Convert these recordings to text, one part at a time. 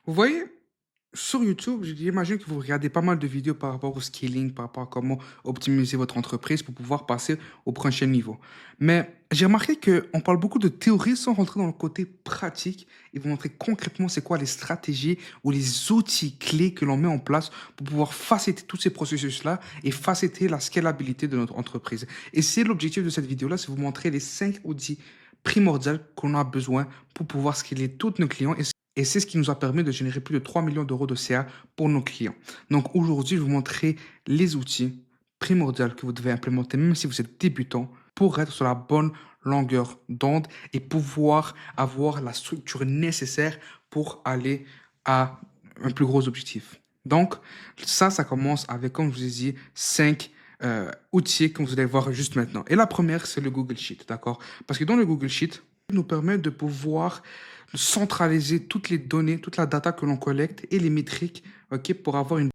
Vous voyez, sur YouTube, j'imagine que vous regardez pas mal de vidéos par rapport au scaling, par rapport à comment optimiser votre entreprise pour pouvoir passer au prochain niveau. Mais j'ai remarqué qu'on parle beaucoup de théorie sans rentrer dans le côté pratique et vous montrer concrètement c'est quoi les stratégies ou les outils clés que l'on met en place pour pouvoir faciliter tous ces processus-là et faciliter la scalabilité de notre entreprise. Et c'est l'objectif de cette vidéo-là, c'est vous montrer les 5 outils primordiaux qu'on a besoin pour pouvoir scaler tous nos clients et c'est ce qui nous a permis de générer plus de 3 millions d'euros de CA pour nos clients. Donc aujourd'hui, je vais vous montrer les outils primordiaux que vous devez implémenter, même si vous êtes débutant, pour être sur la bonne longueur d'onde et pouvoir avoir la structure nécessaire pour aller à un plus gros objectif. Donc ça commence avec, comme je vous ai dit, 5 outils que vous allez voir juste maintenant. Et la première, c'est le Google Sheet, d'accord? Parce que dans le Google Sheet, il nous permet de pouvoir centraliser toutes les données, toute la data que l'on collecte et les métriques, ok, pour avoir une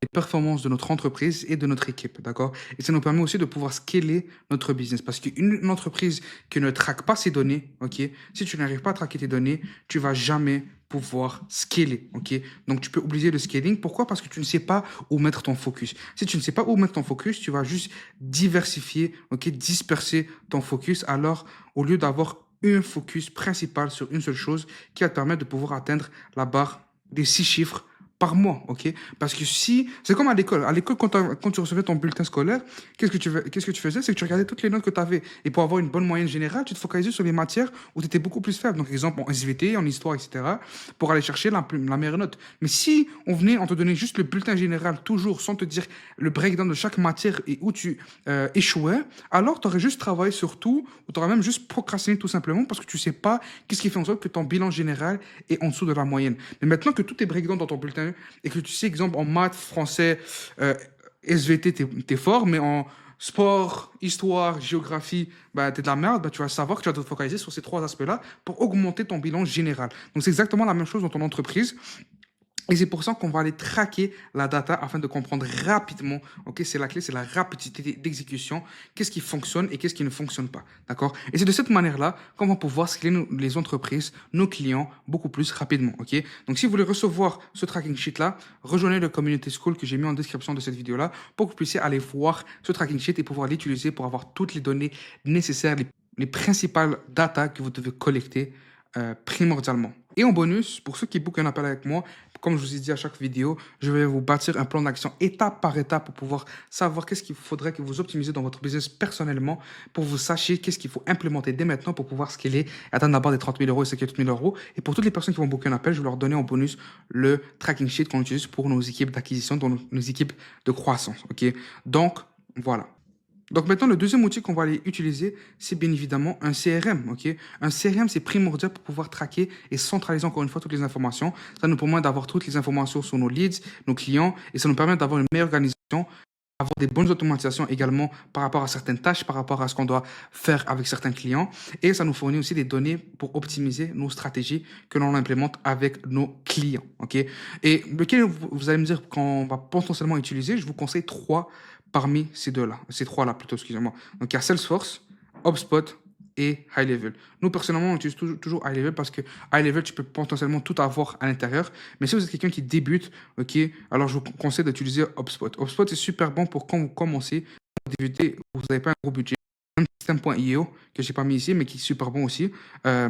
les performances de notre entreprise et de notre équipe, d'accord? Et ça nous permet aussi de pouvoir scaler notre business parce qu'une entreprise qui ne traque pas ses données, ok, si tu n'arrives pas à traquer tes données, tu vas jamais pouvoir scaler, ok? Donc tu peux oublier le scaling. Pourquoi? Parce que tu ne sais pas où mettre ton focus. Si tu ne sais pas où mettre ton focus, tu vas juste diversifier, ok, disperser ton focus. Alors, au lieu d'avoir un focus principal sur une seule chose qui va te permettre de pouvoir atteindre la barre des 6 chiffres par mois, ok? Parce que si, c'est comme à l'école. À l'école, quand tu recevais ton bulletin scolaire, qu'est-ce que tu faisais? C'est que tu regardais toutes les notes que tu avais. Et pour avoir une bonne moyenne générale, tu te focalisais sur les matières où tu étais beaucoup plus faible. Donc, exemple, en SVT, en histoire, etc., pour aller chercher la meilleure note. Mais si on te donnait juste le bulletin général, toujours, sans te dire le breakdown de chaque matière et où tu échouais, alors tu aurais juste travaillé sur tout, ou tu aurais même juste procrastiné tout simplement parce que tu sais pas qu'est-ce qui fait en sorte que ton bilan général est en dessous de la moyenne. Mais maintenant que tout est breakdown dans ton bulletin et que tu sais, exemple, en maths, français, SVT, t'es fort, mais en sport, histoire, géographie, bah, t'es de la merde, bah, tu vas savoir que tu vas te focaliser sur ces 3 aspects-là pour augmenter ton bilan général. Donc, c'est exactement la même chose dans ton entreprise. Et c'est pour ça qu'on va aller traquer la data afin de comprendre rapidement, ok, c'est la clé, c'est la rapidité d'exécution, qu'est-ce qui fonctionne et qu'est-ce qui ne fonctionne pas, d'accord? Et c'est de cette manière-là qu'on va pouvoir scaler les entreprises, nos clients, beaucoup plus rapidement, ok? Donc si vous voulez recevoir ce tracking sheet-là, rejoignez le Community School que j'ai mis en description de cette vidéo-là pour que vous puissiez aller voir ce tracking sheet et pouvoir l'utiliser pour avoir toutes les données nécessaires, les principales data que vous devez collecter primordialement. Et en bonus, pour ceux qui bookent un appel avec moi, comme je vous ai dit à chaque vidéo, je vais vous bâtir un plan d'action étape par étape pour pouvoir savoir qu'est-ce qu'il faudrait que vous optimisez dans votre business personnellement pour que vous sachiez qu'est-ce qu'il faut implémenter dès maintenant pour pouvoir scaler et atteindre d'abord des 30 000 euros et 50 000 euros. Et pour toutes les personnes qui vont booker un appel, je vais leur donner en bonus le tracking sheet qu'on utilise pour nos équipes d'acquisition, dans nos équipes de croissance. Ok? Donc, voilà. Donc maintenant, le deuxième outil qu'on va aller utiliser, c'est bien évidemment un CRM. Ok, un CRM, c'est primordial pour pouvoir traquer et centraliser encore une fois toutes les informations. Ça nous permet d'avoir toutes les informations sur nos leads, nos clients, et ça nous permet d'avoir une meilleure organisation, avoir des bonnes automatisations également par rapport à certaines tâches, par rapport à ce qu'on doit faire avec certains clients. Et ça nous fournit aussi des données pour optimiser nos stratégies que l'on implémente avec nos clients. Ok, et lequel vous allez me dire qu'on va potentiellement utiliser, je vous conseille 3 parmi ces deux-là, ces 3-là plutôt, excusez-moi. Donc il y a Salesforce, HubSpot et High Level. Nous, personnellement, on utilise toujours High Level parce que High Level, tu peux potentiellement tout avoir à l'intérieur. Mais si vous êtes quelqu'un qui débute, ok, alors je vous conseille d'utiliser HubSpot. HubSpot est super bon pour quand vous commencez, pour débuter, vous n'avez pas un gros budget. Même System.io, que j'ai pas mis ici, mais qui est super bon aussi.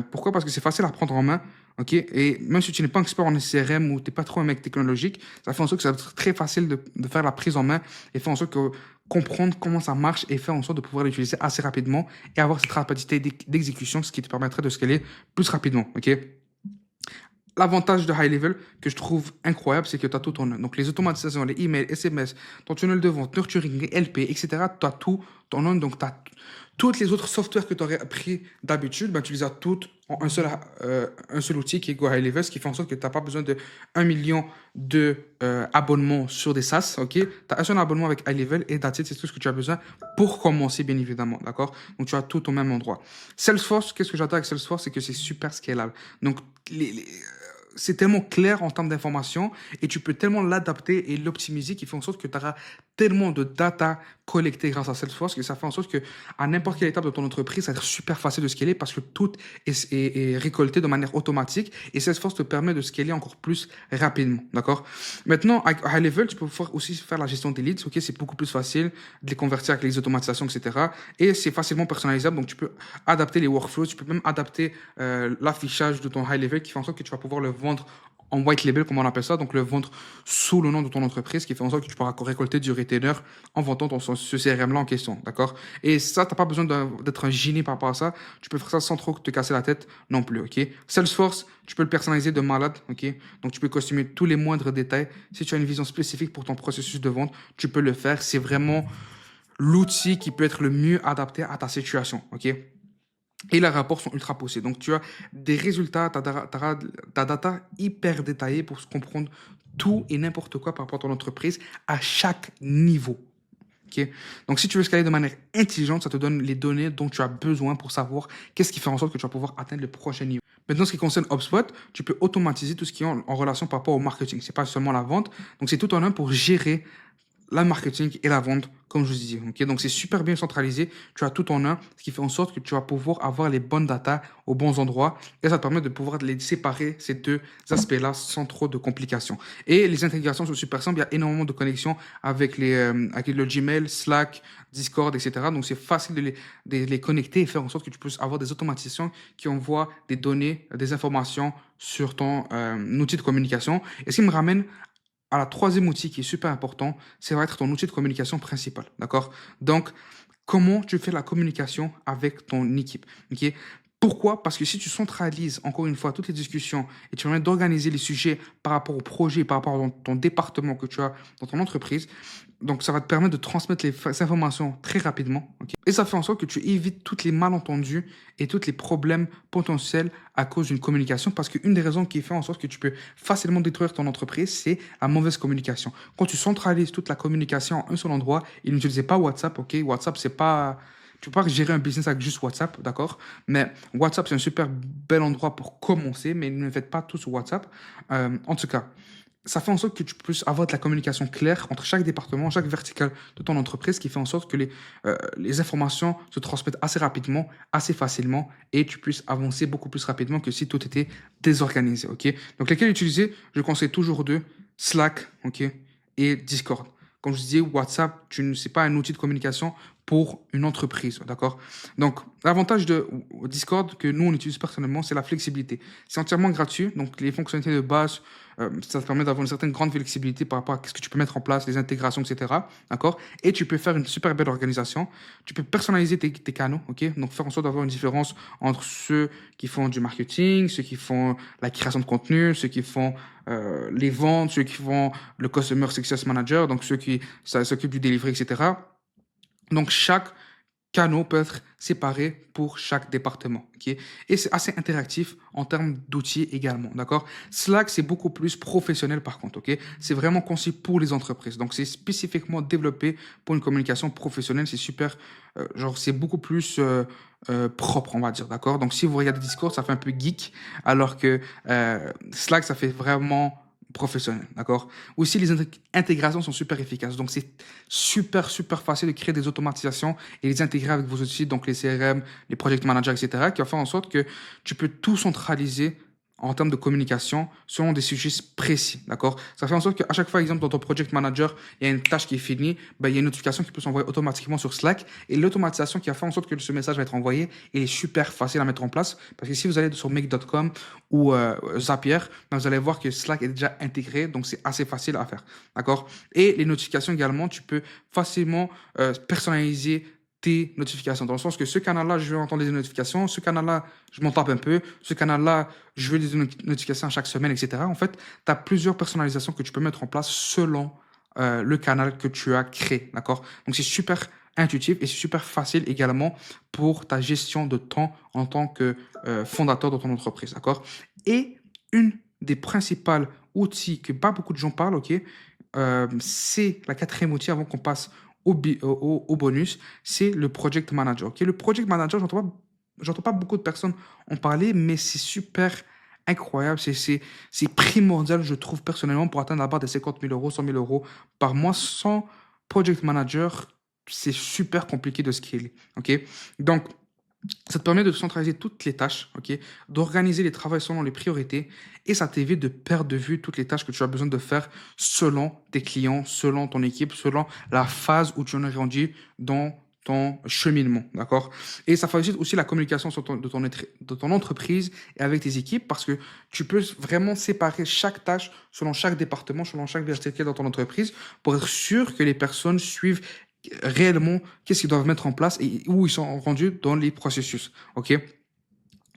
Pourquoi? Parce que c'est facile à prendre en main. Ok, et même si tu n'es pas un expert en CRM ou tu n'es pas trop un mec technologique, ça fait en sorte que ça va être très facile de faire la prise en main et faire en sorte que comprendre comment ça marche et faire en sorte de pouvoir l'utiliser assez rapidement et avoir cette rapidité d'exécution, ce qui te permettrait de scaler plus rapidement. Ok, l'avantage de High Level que je trouve incroyable, c'est que tu as tout en un. Donc, les automatisations, les emails, SMS, ton tunnel de vente, nurturing, les LP, etc., tu as tout en un. Donc, tu as toutes les autres softwares que tu aurais appris d'habitude, ben, tu les as toutes en un seul outil qui est Go High Level, ce qui fait en sorte que tu n'as pas besoin de 1 million de abonnements sur des SaaS. Ok, tu as un seul abonnement avec High Level et that's it, c'est tout ce que tu as besoin pour commencer, bien évidemment. D'accord? Donc, tu as tout au même endroit. Salesforce, qu'est-ce que j'adore avec Salesforce, c'est que c'est super scalable. Donc, c'est tellement clair en termes d'information et tu peux tellement l'adapter et l'optimiser qui fait en sorte que tu auras tellement de data collectée grâce à Salesforce que ça fait en sorte que à n'importe quelle étape de ton entreprise, ça va être super facile de scaler parce que tout est récolté de manière automatique et Salesforce te permet de scaler encore plus rapidement, d'accord? Maintenant, avec High Level, tu peux aussi faire la gestion des leads, ok? C'est beaucoup plus facile de les convertir avec les automatisations, etc. Et c'est facilement personnalisable, donc tu peux adapter les workflows, tu peux même adapter l'affichage de ton High Level qui fait en sorte que tu vas pouvoir le vendre en white label, comme on appelle ça, donc le vendre sous le nom de ton entreprise, qui fait en sorte que tu pourras récolter du retainer en vendant ce CRM-là en question, d'accord? Et ça, tu n'as pas besoin d'être un génie par rapport à ça. Tu peux faire ça sans trop te casser la tête non plus, ok? Salesforce, tu peux le personnaliser de malade, ok? Donc, tu peux customiser tous les moindres détails. Si tu as une vision spécifique pour ton processus de vente, tu peux le faire. C'est vraiment l'outil qui peut être le mieux adapté à ta situation, ok? Et les rapports sont ultra poussés. Donc, tu as des résultats, ta data hyper détaillée pour comprendre tout et n'importe quoi par rapport à ton entreprise à chaque niveau. Okay? Donc, si tu veux scaler de manière intelligente, ça te donne les données dont tu as besoin pour savoir qu'est-ce qui fait en sorte que tu vas pouvoir atteindre le prochain niveau. Maintenant, ce qui concerne HubSpot, tu peux automatiser tout ce qui est en relation par rapport au marketing. C'est pas seulement la vente. Donc, c'est tout en un pour gérer la marketing et la vente, comme je vous disais. Okay? Donc, c'est super bien centralisé. Tu as tout en un, ce qui fait en sorte que tu vas pouvoir avoir les bonnes datas aux bons endroits et ça te permet de pouvoir les séparer, ces deux aspects-là, sans trop de complications. Et les intégrations sont super simples. Il y a énormément de connexions avec le Gmail, Slack, Discord, etc. Donc, c'est facile de les connecter et faire en sorte que tu puisses avoir des automatisations qui envoient des données, des informations sur ton outil de communication. Et ce qui me ramène à la troisième outil qui est super important, ça va être ton outil de communication principal, d'accord? Donc, comment tu fais la communication avec ton équipe, ok? Pourquoi? Parce que si tu centralises, encore une fois, toutes les discussions et tu permets d'organiser les sujets par rapport au projet, par rapport à ton département que tu as dans ton entreprise, donc ça va te permettre de transmettre les informations très rapidement. Ok. Et ça fait en sorte que tu évites tous les malentendus et tous les problèmes potentiels à cause d'une communication. Parce qu'une des raisons qui fait en sorte que tu peux facilement détruire ton entreprise, c'est la mauvaise communication. Quand tu centralises toute la communication en un seul endroit et n'utilisez pas WhatsApp, ok? WhatsApp, c'est pas... Tu peux pas gérer un business avec juste WhatsApp, d'accord? Mais WhatsApp, c'est un super bel endroit pour commencer, mais ne le faites pas tout sur WhatsApp. En tout cas, ça fait en sorte que tu puisses avoir de la communication claire entre chaque département, chaque verticale de ton entreprise, qui fait en sorte que les informations se transmettent assez rapidement, assez facilement, et tu puisses avancer beaucoup plus rapidement que si tout était désorganisé, ok? Donc, lesquels utiliser, je conseille toujours deux, Slack, ok, et Discord. Comme je disais, WhatsApp, c'est pas un outil de communication pour une entreprise, d'accord? Donc, l'avantage de Discord que nous, on utilise personnellement, c'est la flexibilité. C'est entièrement gratuit, donc les fonctionnalités de base, ça te permet d'avoir une certaine grande flexibilité par rapport à ce que tu peux mettre en place, les intégrations, etc., d'accord? Et tu peux faire une super belle organisation. Tu peux personnaliser tes canaux, ok? Donc, faire en sorte d'avoir une différence entre ceux qui font du marketing, ceux qui font la création de contenu, ceux qui font les ventes, ceux qui font le Customer Success Manager, donc ceux qui s'occupent du delivery, etc. Donc, chaque canal peut être séparé pour chaque département. Okay? Et c'est assez interactif en termes d'outils également. D'accord? Slack, c'est beaucoup plus professionnel par contre. Okay? C'est vraiment conçu pour les entreprises. Donc, c'est spécifiquement développé pour une communication professionnelle. C'est super, c'est beaucoup plus propre, on va dire. D'accord? Donc, si vous regardez Discord, ça fait un peu geek, alors que Slack, ça fait vraiment professionnel, d'accord? Aussi, les intégrations sont super efficaces. Donc, c'est super facile de créer des automatisations et les intégrer avec vos outils, donc les CRM, les project managers, etc., qui va faire en sorte que tu peux tout centraliser en termes de communication selon des sujets précis, d'accord? Ça fait en sorte qu'à chaque fois, exemple, dans ton project manager, il y a une tâche qui est finie, ben, il y a une notification qui peut s'envoyer automatiquement sur Slack et l'automatisation qui a fait en sorte que ce message va être envoyé, il est super facile à mettre en place parce que si vous allez sur make.com ou Zapier, ben, vous allez voir que Slack est déjà intégré, donc c'est assez facile à faire, d'accord? Et les notifications également, tu peux facilement personnaliser tes notifications. Dans le sens que ce canal-là, je vais entendre des notifications. Ce canal-là, je m'en tape un peu. Ce canal-là, je veux des notifications chaque semaine, etc. En fait, tu as plusieurs personnalisations que tu peux mettre en place selon le canal que tu as créé. D'accord? Donc, c'est super intuitif et c'est super facile également pour ta gestion de temps en tant que fondateur de ton entreprise. D'accord? Et une des principales outils que pas beaucoup de gens parlent, ok, c'est la quatrième outil avant qu'on passe au bonus, c'est le project manager. Okay? Le project manager, j'entends pas beaucoup de personnes en parler, mais c'est super incroyable. C'est primordial, je trouve, personnellement, pour atteindre la barre des 50 000 euros, 100 000 euros par mois sans project manager, c'est super compliqué de scaler. OK? Donc, ça te permet de centraliser toutes les tâches, ok, d'organiser les travaux selon les priorités et ça t'évite de perdre de vue toutes les tâches que tu as besoin de faire selon tes clients, selon ton équipe, selon la phase où tu en es rendu dans ton cheminement, d'accord? Et ça facilite aussi la communication de ton entreprise et avec tes équipes parce que tu peux vraiment séparer chaque tâche selon chaque département, selon chaque verticale dans ton entreprise pour être sûr que les personnes suivent réellement qu'est-ce qu'ils doivent mettre en place et où ils sont rendus dans les processus. OK?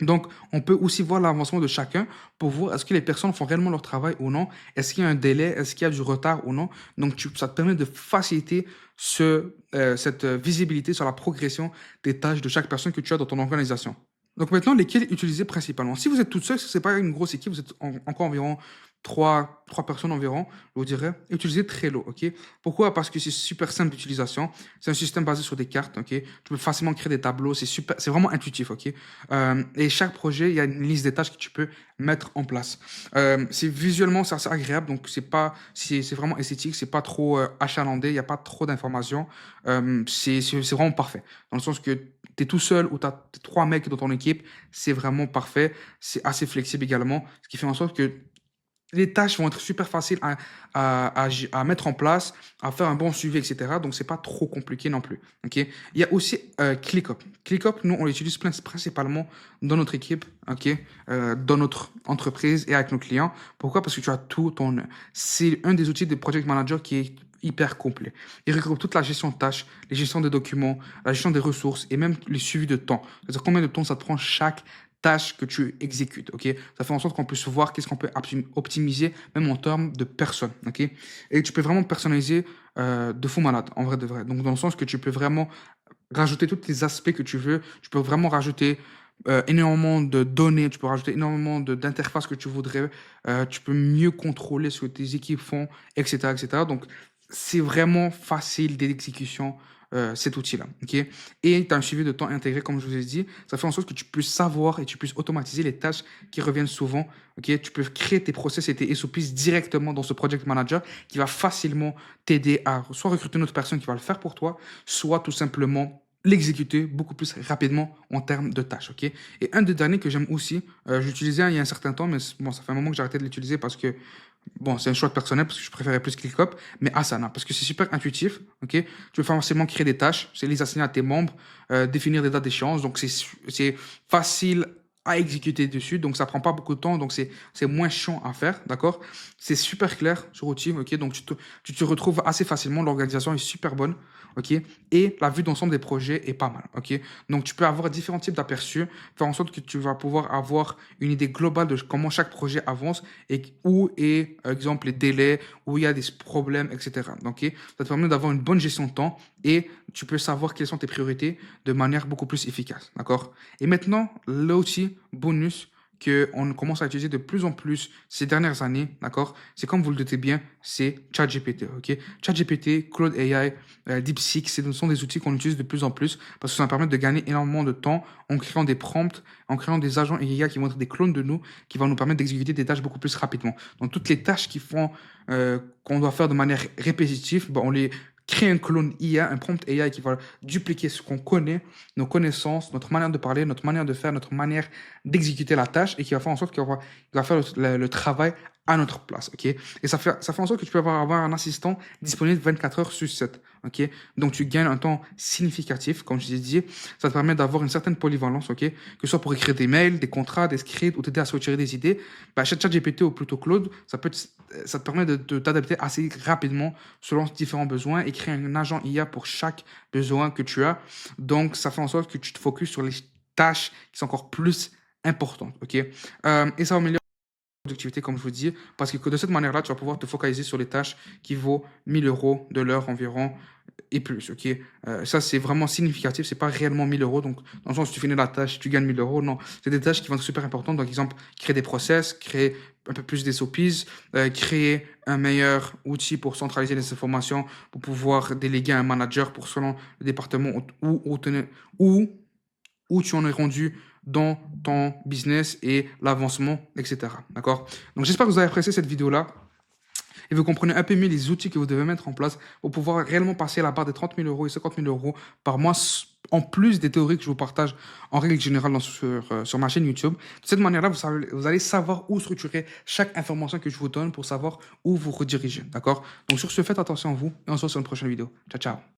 Donc, on peut aussi voir l'avancement de chacun pour voir est-ce que les personnes font réellement leur travail ou non, est-ce qu'il y a un délai, est-ce qu'il y a du retard ou non. Donc, ça te permet de faciliter cette visibilité sur la progression des tâches de chaque personne que tu as dans ton organisation. Donc maintenant, lesquels utiliser principalement? Si vous êtes toute seule, si ce n'est pas une grosse équipe, vous êtes encore environ trois personnes environ, je vous dirais, utilisez Trello, ok? Pourquoi? Parce que c'est super simple d'utilisation. C'est un système basé sur des cartes, ok? Tu peux facilement créer des tableaux, c'est vraiment intuitif, ok? Et chaque projet, il y a une liste des tâches que tu peux mettre en place. C'est visuellement, c'est assez agréable, donc c'est vraiment esthétique, c'est pas trop achalandé, il n'y a pas trop d'informations. C'est vraiment parfait. Dans le sens que tu es tout seul ou tu as 3 mecs dans ton équipe, c'est vraiment parfait. C'est assez flexible également, ce qui fait en sorte que les tâches vont être super faciles à mettre en place, à faire un bon suivi, etc. Donc, c'est pas trop compliqué non plus. Ok. Il y a aussi ClickUp. ClickUp, nous, on l'utilise principalement dans notre équipe, ok, dans notre entreprise et avec nos clients. Pourquoi? Parce que tu as tout ton... C'est un des outils de Project Manager qui est hyper complet. Il regroupe toute la gestion de tâches, les gestions des documents, la gestion des ressources et même les suivis de temps. C'est-à-dire combien de temps ça te prend chaque tâche que tu exécutes, ok? Ça fait en sorte qu'on puisse voir qu'est-ce qu'on peut optimiser, même en termes de personnes, ok? Et tu peux vraiment personnaliser de fou malade, en vrai de vrai. Donc, dans le sens que tu peux vraiment rajouter tous les aspects que tu veux, tu peux vraiment rajouter énormément de données, tu peux rajouter énormément d'interfaces que tu voudrais, tu peux mieux contrôler ce que tes équipes font, etc., etc. Donc, c'est vraiment facile d'exécution cet outil-là. Ok. Et tu as un suivi de temps intégré, comme je vous ai dit. Ça fait en sorte que tu puisses savoir et tu puisses automatiser les tâches qui reviennent souvent. Ok. Tu peux créer tes process et tes SOPs directement dans ce Project Manager qui va facilement t'aider à soit recruter une autre personne qui va le faire pour toi, soit tout simplement l'exécuter beaucoup plus rapidement en termes de tâches. Ok. Et un des derniers que j'aime aussi, j'utilisais il y a un certain temps, mais bon, ça fait un moment que j'ai arrêté de l'utiliser parce que bon, c'est un choix personnel parce que je préférais plus ClickUp, mais Asana, parce que c'est super intuitif, ok? Tu peux facilement créer des tâches, c'est les assigner à tes membres, définir des dates d'échéance, donc c'est facile à exécuter dessus, donc ça prend pas beaucoup de temps, donc c'est moins chiant à faire, d'accord? C'est super clair sur outil, ok? Donc tu te retrouves assez facilement, l'organisation est super bonne, ok? Et la vue d'ensemble des projets est pas mal, ok? Donc tu peux avoir différents types d'aperçus, faire en sorte que tu vas pouvoir avoir une idée globale de comment chaque projet avance et où est, par exemple, les délais, où il y a des problèmes, etc. Donc, ça te permet d'avoir une bonne gestion de temps et tu peux savoir quelles sont tes priorités de manière beaucoup plus efficace. D'accord? Et maintenant, l'outil bonus qu'on commence à utiliser de plus en plus ces dernières années, d'accord? C'est comme vous le doutez bien, c'est ChatGPT, ok? ChatGPT, Claude AI, DeepSeek, ce sont des outils qu'on utilise de plus en plus parce que ça nous permet de gagner énormément de temps en créant des prompts, en créant des agents IA qui vont être des clones de nous, qui vont nous permettre d'exécuter des tâches beaucoup plus rapidement. Donc, toutes les tâches qu'on doit faire de manière répétitive, on les crée un clone IA, un prompt AI qui va dupliquer ce qu'on connaît, nos connaissances, notre manière de parler, notre manière de faire, notre manière d'exécuter la tâche et qui va faire en sorte qu'il va faire le travail à notre place, ok? Et ça fait en sorte que tu peux avoir un assistant disponible 24 heures sur 7, ok? Donc, tu gagnes un temps significatif, comme je t'ai dit. Ça te permet d'avoir une certaine polyvalence, ok? Que ce soit pour écrire des mails, des contrats, des scripts ou t'aider à retirer des idées. ChatGPT ou plutôt Claude, ça te permet de t'adapter assez rapidement selon différents besoins et créer un agent IA pour chaque besoin que tu as. Donc, ça fait en sorte que tu te focuses sur les tâches qui sont encore plus importantes, ok? Et ça améliore productivité, comme je vous dis, parce que de cette manière-là, tu vas pouvoir te focaliser sur les tâches qui vaut 1000 euros de l'heure environ et plus, ok? Ça, c'est vraiment significatif, c'est pas réellement 1000 euros, donc dans le sens où tu finis la tâche, tu gagnes 1000 euros, non, c'est des tâches qui vont être super importantes, donc exemple, créer des process, créer un peu plus des SOPs, créer un meilleur outil pour centraliser les informations, pour pouvoir déléguer à un manager pour selon le département où tu en es rendu dans ton business et l'avancement, etc. D'accord? Donc, j'espère que vous avez apprécié cette vidéo-là. et vous comprenez un peu mieux les outils que vous devez mettre en place pour pouvoir réellement passer la barre des 30 000 euros et 50 000 euros par mois, en plus des théories que je vous partage en règle générale sur ma chaîne YouTube. De cette manière-là, vous allez savoir où structurer chaque information que je vous donne pour savoir où vous rediriger. D'accord? Donc sur ce, faites attention à vous et on se voit sur une prochaine vidéo. Ciao, ciao.